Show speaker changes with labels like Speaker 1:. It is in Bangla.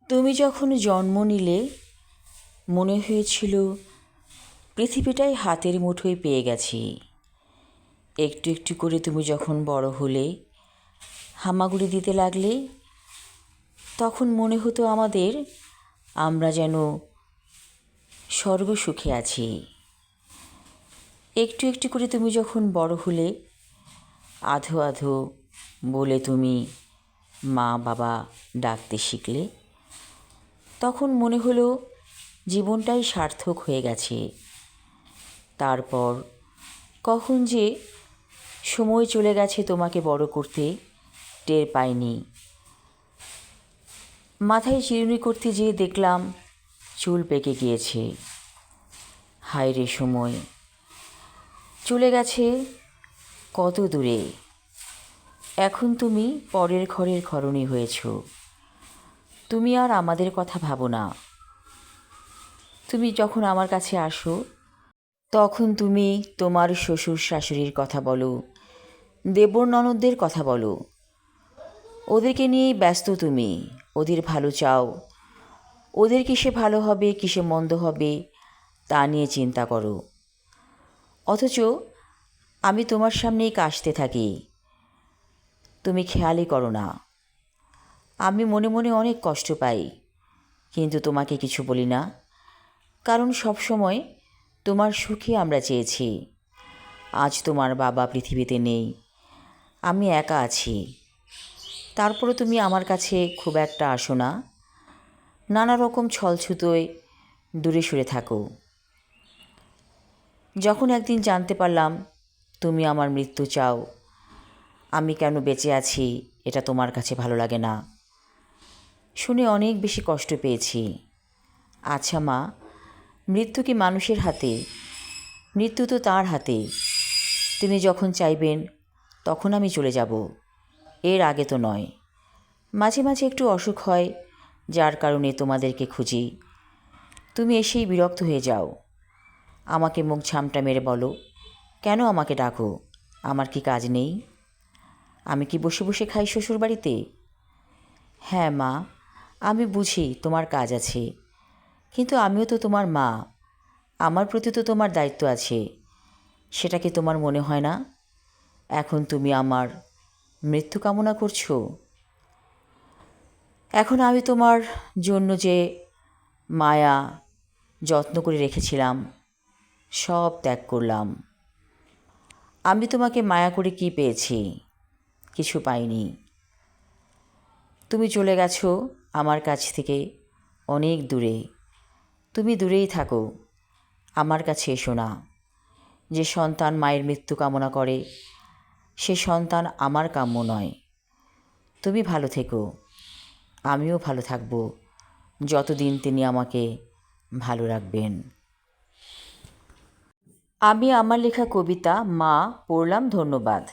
Speaker 1: তুমি যখন জন্ম নিলে মনে হয়েছিল পৃথিবীটাই হাতের মুঠোয় পেয়ে গেছি। একটু একটু করে তুমি যখন বড় হলে, হামাগুড়ি দিতে লাগলে, তখন মনে হতো আমরা যেন স্বর্গসুখে আছি। একটু একটু করে তুমি যখন বড় হলে, আধো আধো বলে তুমি মা বাবা ডাকতে শিখলে, তখন মনে হলো জীবনটাই সার্থক হয়ে গেছে। তারপর কখন যে সময় চলে গেছে তোমাকে বড় করতে টের পাইনি। মাথায় চিরুনি করতে যেয়ে দেখলাম চুল পেকে গিয়েছে। হায় রে সময়, চলে গেছে কত দূরে। এখন তুমি পরের ঘরের ঘরণী হয়েছ। তুমি আর আমাদের কথা ভাবো না। তুমি যখন আমার কাছে আসো, তখন তুমি তোমার শ্বশুর শাশুড়ির কথা বলো, দেবর ননদদের কথা বলো। ওদেরকে নিয়েই ব্যস্ত তুমি। ওদের ভালো চাও, ওদের কিসে ভালো হবে কিসে মন্দ হবে তা নিয়ে চিন্তা করো। অথচ আমি তোমার সামনেই কাশতে থাকি, তুমি খেয়ালই করো না। আমি মনে মনে অনেক কষ্ট পাই, কিন্তু তোমাকে কিছু বলি না, কারণ সবসময় তোমার সুখী আমরা চেয়েছি। আজ তোমার বাবা পৃথিবীতে নেই, আমি একা আছি। তারপরে তুমি আমার কাছে খুব একটা আসো না, নানা রকম ছলছুতোয় দূরে সরে থাকো। যখন একদিন জানতে পারলাম তুমি আমার মৃত্যু চাও, আমি কেন বেঁচে আছি এটা তোমার কাছে ভালো লাগে না, শুনে অনেক বেশি কষ্ট পেয়েছি। আচ্ছা মা, মৃত্যু কি মানুষের হাতে? মৃত্যু তো তার হাতে। তিনি যখন চাইবেন তখন আমি চলে যাব, এর আগে তো নয়। মাঝে মাঝে একটু অসুখ হয়, যার কারণে তোমাদেরকে খুঁজি। তুমি এসেই বিরক্ত হয়ে যাও, আমাকে মুখ ঝামটা মেরে বলো, কেন আমাকে ডাকো? আমার কি কাজ নেই? আমি কি বসে বসে খাই শ্বশুর বাড়িতে? হ্যাঁ মা, আমি বুঝি তোমার কাজ আছে, কিন্তু আমিও তো তোমার মা। আমার প্রতি তো তোমার দায়িত্ব আছে, সেটা কি তোমার মনে হয় না? এখন তুমি আমার মৃত্যু কামনা করছো। এখন আমি তোমার জন্য যে মায়া যত্ন করে রেখেছিলাম সব ত্যাগ করলাম। আমি তোমাকে মায়া করে কি পেয়েছি? কিছু পাইনি। তুমি চলে গেছো আমার কাছ থেকে অনেক দূরে। তুমি দূরেই থাকো, আমার কাছে এসো না। যে সন্তান মায়ের মৃত্যু কামনা করে সে সন্তান আমার কাম্য নয়। তুমি ভালো থেকো, আমিও ভালো থাকব যতদিন তিনি আমাকে ভালো রাখবেন। আমি আমার লেখা কবিতা মা পড়লাম, ধন্যবাদ।